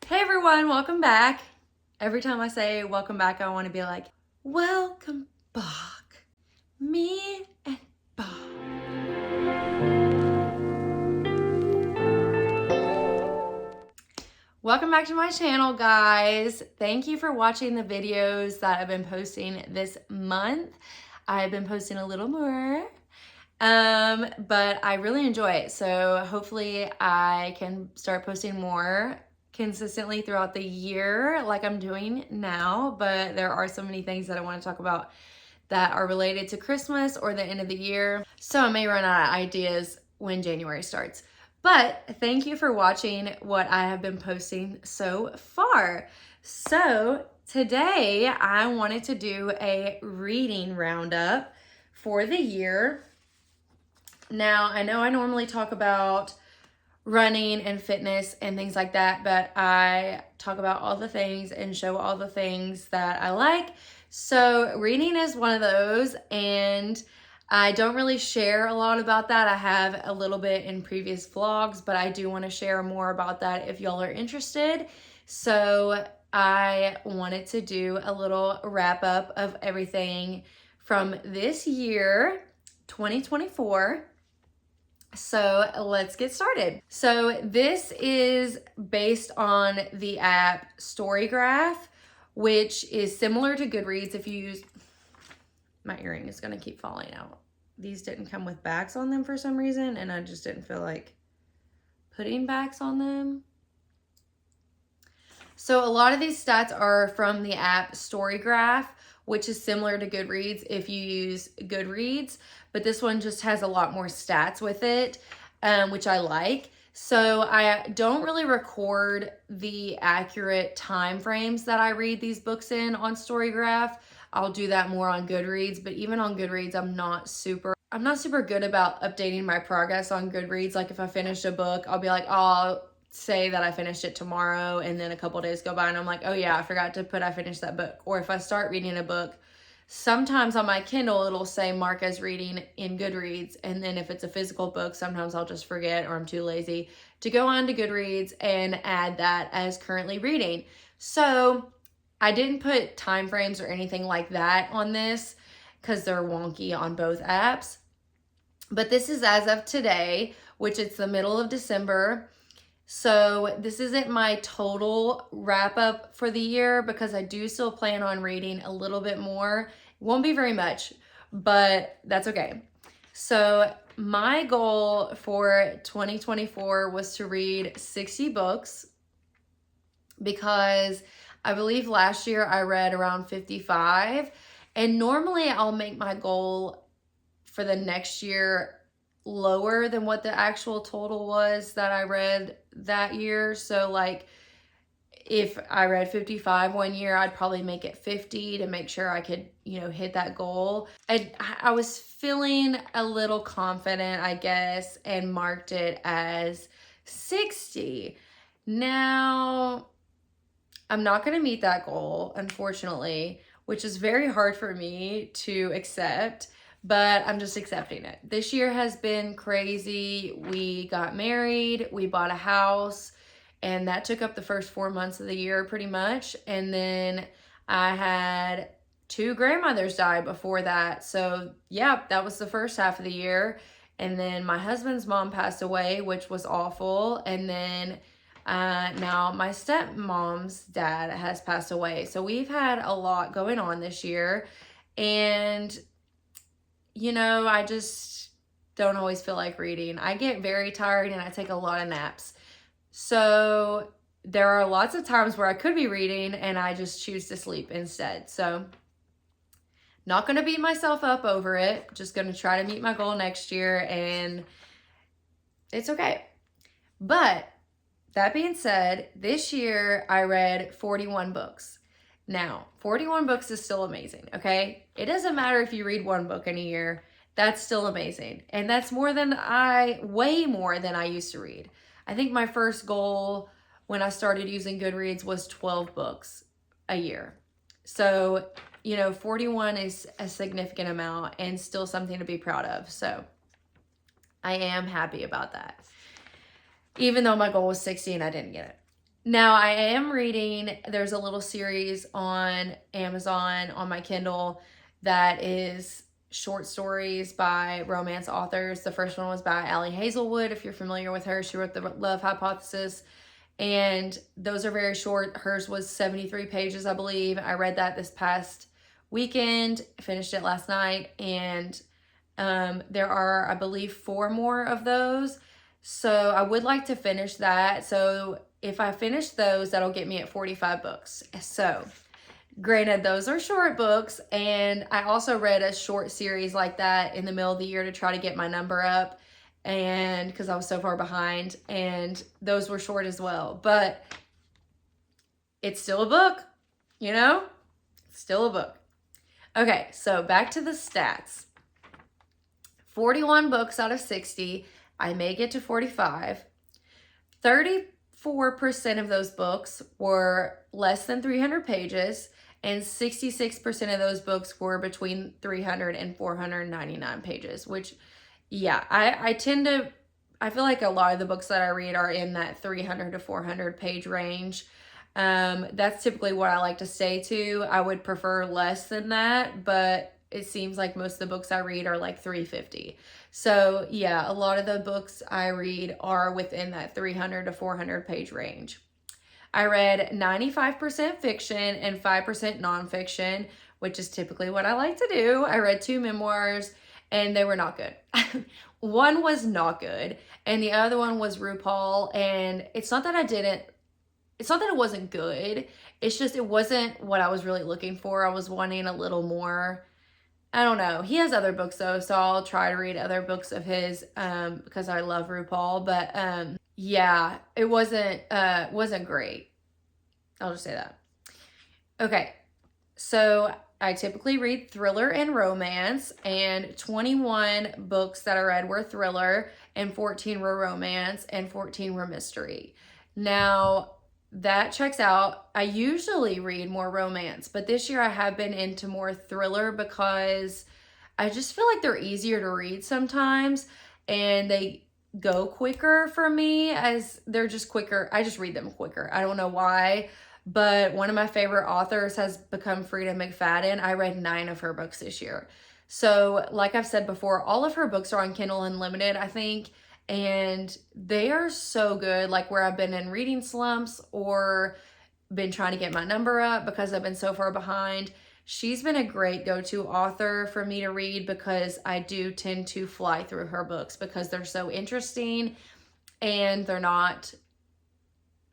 Hey everyone, welcome back. Every time I say welcome back, I want to be like, welcome back, me and Bob. Welcome back to my channel, guys. Thank you for watching the videos that I've been posting this month. I've been posting a little more, but I really enjoy it. So hopefully I can start posting more consistently throughout the year like I'm doing now, but there are so many things that I want to talk about that are related to Christmas or the end of the year. So I may run out of ideas when January starts. But thank you for watching what I have been posting so far. So today I wanted to do a reading roundup for the year. Now, I know I normally talk about running and fitness and things like that, but I talk about all the things and show all the things that I like. So reading is one of those, and I don't really share a lot about that. I have a little bit in previous vlogs, but I do want to share more about that if y'all are interested. So I wanted to do a little wrap up of everything from this year, 2024. So let's get started. So this is based on the app Storygraph, which is similar to Goodreads. If you use, my earring is gonna keep falling out. These didn't come with backs on them for some reason, and I just didn't feel like putting backs on them. So a lot of these stats are from the app Storygraph, which is similar to Goodreads if you use Goodreads, but this one just has a lot more stats with it, which I like. So I don't really record the accurate time frames that I read these books in on Storygraph. I'll do that more on Goodreads, but even on Goodreads, I'm not super good about updating my progress on Goodreads. Like if I finish a book, I'll be like, oh, I'll say that I finished it tomorrow, and then a couple days go by and I'm like, oh yeah, I forgot to put I finished that book. Or if I start reading a book, sometimes on my Kindle it'll say mark as reading in Goodreads, and then if it's a physical book, sometimes I'll just forget or I'm too lazy to go on to Goodreads and add that as currently reading. So I didn't put time frames or anything like that on this because they're wonky on both apps. But this is as of today, which it's the middle of December. So this isn't my total wrap up for the year because I do still plan on reading a little bit more. It won't be very much, but that's okay. So my goal for 2024 was to read 60 books because I believe last year I read around 55. And normally I'll make my goal for the next year lower than what the actual total was that I read that year. So like if I read 55 one year, I'd probably make it 50 to make sure I could, hit that goal. I was feeling a little confident, I guess, and marked it as 60. Now, I'm not going to meet that goal, unfortunately, which is very hard for me to accept, but I'm just accepting it. This year has been crazy. We got married, we bought a house, and that took up the first 4 months of the year pretty much. And then I had 2 grandmothers die before that. So yeah, that was the first half of the year. And then my husband's mom passed away, which was awful. And then now my stepmom's dad has passed away. So we've had a lot going on this year. And I just don't always feel like reading. I get very tired and I take a lot of naps. So there are lots of times where I could be reading and I just choose to sleep instead. So not going to beat myself up over it. Just going to try to meet my goal next year, and it's okay. But that being said, this year I read 41 books. Now, 41 books is still amazing, okay? It doesn't matter if you read one book in a year. That's still amazing. And that's way more than I used to read. I think my first goal when I started using Goodreads was 12 books a year. So, 41 is a significant amount and still something to be proud of. So I am happy about that, even though my goal was 60 and I didn't get it. Now I am reading, there's a little series on Amazon on my Kindle that is short stories by romance authors. The first one was by Allie Hazelwood. If you're familiar with her, she wrote The Love Hypothesis. And those are very short. Hers was 73 pages, I believe. I read that this past weekend, finished it last night, and there are, I believe, 4 more of those. So I would like to finish that. So if I finish those, that'll get me at 45 books. So granted, those are short books, and I also read a short series like that in the middle of the year to try to get my number up, and because I was so far behind, and those were short as well. But it's still a book, you know? It's still a book. Okay, so back to the stats. 41 books out of 60. I may get to 45. 34% of those books were less than 300 pages, and 66% of those books were between 300 and 499 pages, which, yeah, I tend to, I feel like a lot of the books that I read are in that 300 to 400 page range. That's typically what I like to stay to. I would prefer less than that, but it seems like most of the books I read are like 350. So yeah, a lot of the books I read are within that 300 to 400 page range. I read 95% fiction and 5% nonfiction, which is typically what I like to do. I read 2 memoirs and they were not good. One was not good and the other one was RuPaul, and it's not that it wasn't good. It's just it wasn't what I was really looking for. I was wanting a little more. I don't know. He has other books though, so I'll try to read other books of his because I love RuPaul. But yeah, it wasn't great. I'll just say that. Okay, so I typically read thriller and romance, and 21 books that I read were thriller, and 14 were romance, and 14 were mystery. Now, that checks out. I usually read more romance, but this year I have been into more thriller because I just feel like they're easier to read sometimes, and they go quicker for me, as they're just quicker. I just read them quicker. I don't know why, but one of my favorite authors has become Frida McFadden. I read 9 of her books this year. So like I've said before, all of her books are on Kindle Unlimited, I think, and they are so good. Like where I've been in reading slumps or been trying to get my number up because I've been so far behind, she's been a great go-to author for me to read because I do tend to fly through her books because they're so interesting and they're not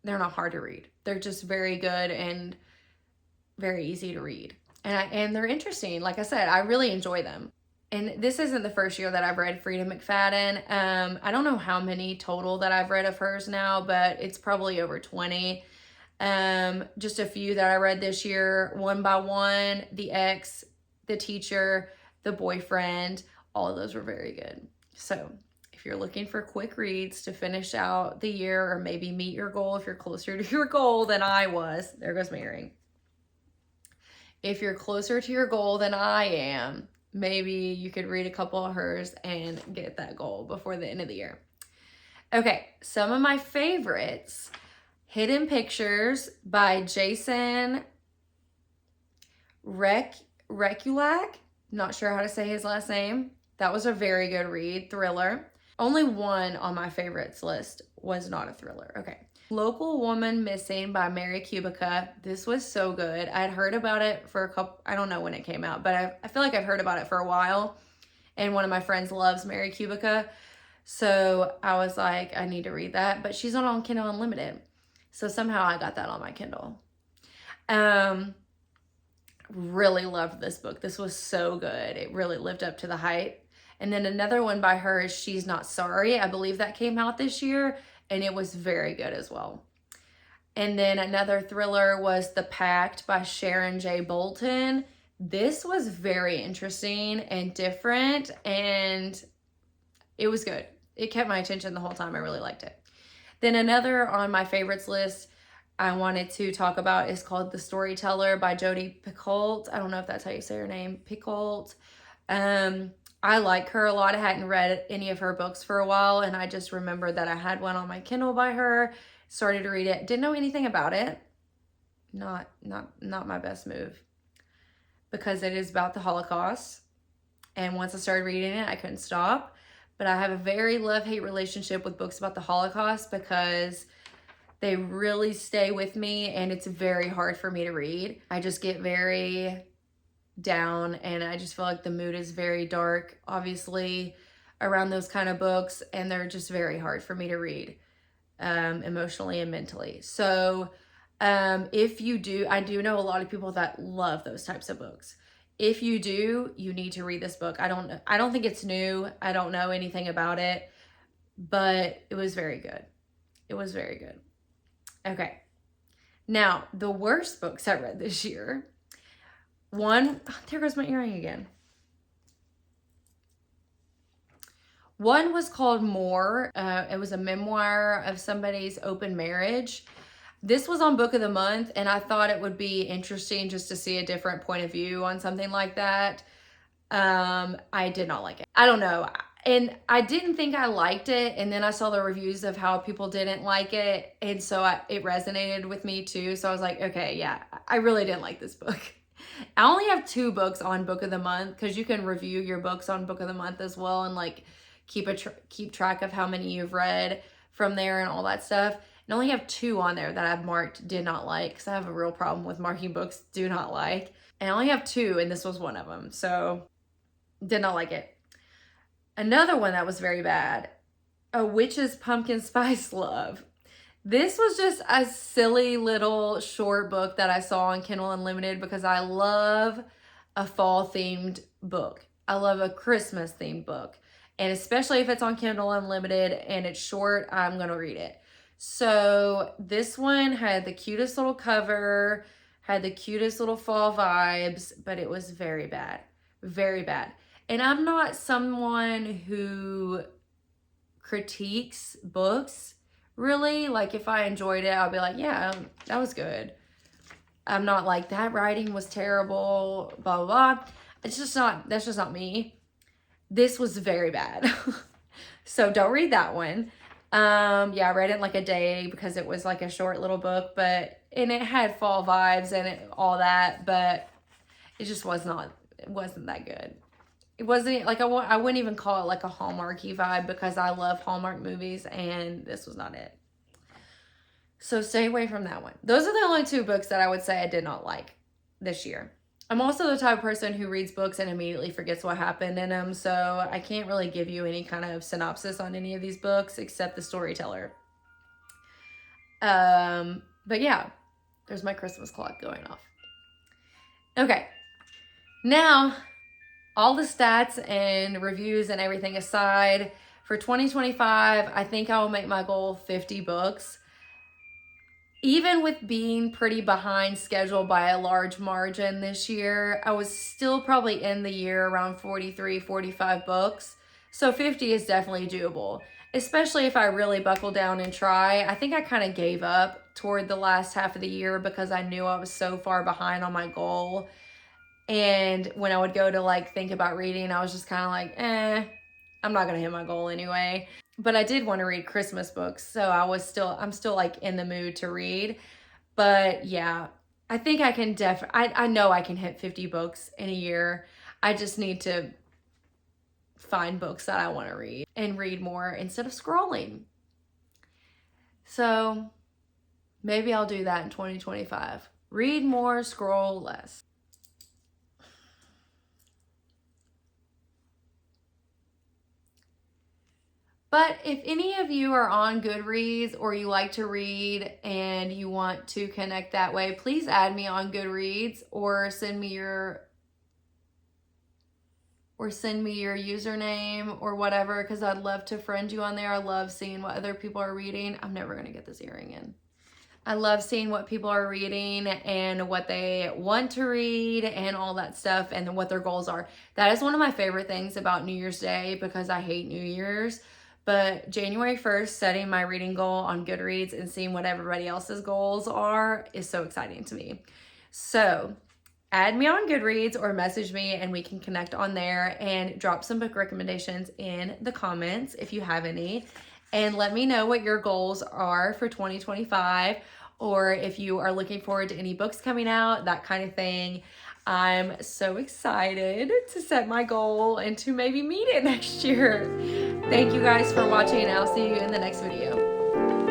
hard to read. They're just very good and very easy to read. And they're interesting. Like I said, I really enjoy them. And this isn't the first year that I've read Frida McFadden. I don't know how many total that I've read of hers now, but it's probably over 20. Just a few that I read this year: One by One, The Ex, The Teacher, The Boyfriend. All of those were very good. So if you're looking for quick reads to finish out the year or maybe meet your goal, if you're closer to your goal than I was, there goes my earring. If you're closer to your goal than I am, maybe you could read a couple of hers and get that goal before the end of the year. Okay, some of my favorites: Hidden Pictures by Jason Rekulak. Not sure how to say his last name. That was a very good read. Thriller. Only one on my favorites list was not a thriller. Okay. Local Woman Missing by Mary Kubica. This was so good. I'd heard about it for a couple, I don't know when it came out, but I feel like I've heard about it for a while. And one of my friends loves Mary Kubica. So I was like, I need to read that. But she's not on Kindle Unlimited. So somehow I got that on my Kindle. Really loved this book. This was so good. It really lived up to the hype. And then another one by her is She's Not Sorry. I believe that came out this year, and it was very good as well. And then another thriller was The Pact by Sharon J. Bolton. This was very interesting and different, and it was good. It kept my attention the whole time. I really liked it. Then another on my favorites list I wanted to talk about is called The Storyteller by Jodi Picoult. I don't know if that's how you say her name, Picoult. I like her a lot. I hadn't read any of her books for a while, and I just remembered that I had one on my Kindle by her, Started to read it. Didn't know anything about it. Not my best move, because it is about the Holocaust. And once I started reading it, I couldn't stop. But I have a very love-hate relationship with books about the Holocaust because they really stay with me, and it's very hard for me to read. I just get very down, and I just feel like the mood is very dark, obviously, around those kind of books, and they're just very hard for me to read emotionally and mentally. So if you do, I do know a lot of people that love those types of books. If you do, you need to read this book. I don't think it's new. I don't know anything about it, but it was very good. It was very good. Okay. Now, the worst books I read this year. There goes my earring again. One was called More. It was a memoir of somebody's open marriage. This was on Book of the Month, and I thought it would be interesting just to see a different point of view on something like that. I did not like it. I don't know. And I didn't think I liked it, and then I saw the reviews of how people didn't like it, and so it resonated with me too. So I was like, okay, yeah, I really didn't like this book. I only have 2 books on Book of the Month, because you can review your books on Book of the Month as well, and like keep track of how many you've read from there and all that stuff. And I only have 2 on there that I've marked did not like, because I have a real problem with marking books do not like. And I only have 2, and this was one of them. So did not like it. Another one that was very bad, A Witch's Pumpkin Spice Love. This was just a silly little short book that I saw on Kindle Unlimited, because I love a fall themed book. I love a Christmas themed book. And especially if it's on Kindle Unlimited and it's short, I'm going to read it. So this one had the cutest little cover, had the cutest little fall vibes, but it was very bad. Very bad. And I'm not someone who critiques books, really. Like, if I enjoyed it, I'll be like, yeah, that was good. I'm not like, that writing was terrible, blah, blah, blah. That's just not me. This was very bad. So don't read that one. Yeah, I read it in like a day because it was like a short little book, and it had fall vibes and all that, but it just wasn't that good. It wasn't like, I wouldn't even call it like a Hallmarky vibe, because I love Hallmark movies, and this was not it. So stay away from that one. Those are the only 2 books that I would say I did not like this year. I'm also the type of person who reads books and immediately forgets what happened in them, so I can't really give you any kind of synopsis on any of these books except the storyteller. But yeah, there's my Christmas clock going off. Okay, now all the stats and reviews and everything aside, for 2025, I think I will make my goal 50 books. Even with being pretty behind schedule by a large margin this year, I was still probably in the year around 43, 45 books. So 50 is definitely doable, especially if I really buckle down and try. I think I kind of gave up toward the last half of the year because I knew I was so far behind on my goal. And when I would go to like think about reading, I was just kind of like, I'm not going to hit my goal anyway. But I did want to read Christmas books, so I'm still like in the mood to read. But yeah, I think I can I know I can hit 50 books in a year. I just need to find books that I want to read and read more instead of scrolling. So maybe I'll do that in 2025. Read more, scroll less. But if any of you are on Goodreads or you like to read and you want to connect that way, please add me on Goodreads or send me your username or whatever, because I'd love to friend you on there. I love seeing what other people are reading. I'm never going to get this earring in. I love seeing what people are reading and what they want to read and all that stuff and what their goals are. That is one of my favorite things about New Year's Day, because I hate New Year's. But January 1st, setting my reading goal on Goodreads and seeing what everybody else's goals are is so exciting to me. So add me on Goodreads or message me and we can connect on there, and drop some book recommendations in the comments if you have any. and let me know what your goals are for 2025, or if you are looking forward to any books coming out, that kind of thing. I'm so excited to set my goal and to maybe meet it next year. Thank you guys for watching, and I'll see you in the next video.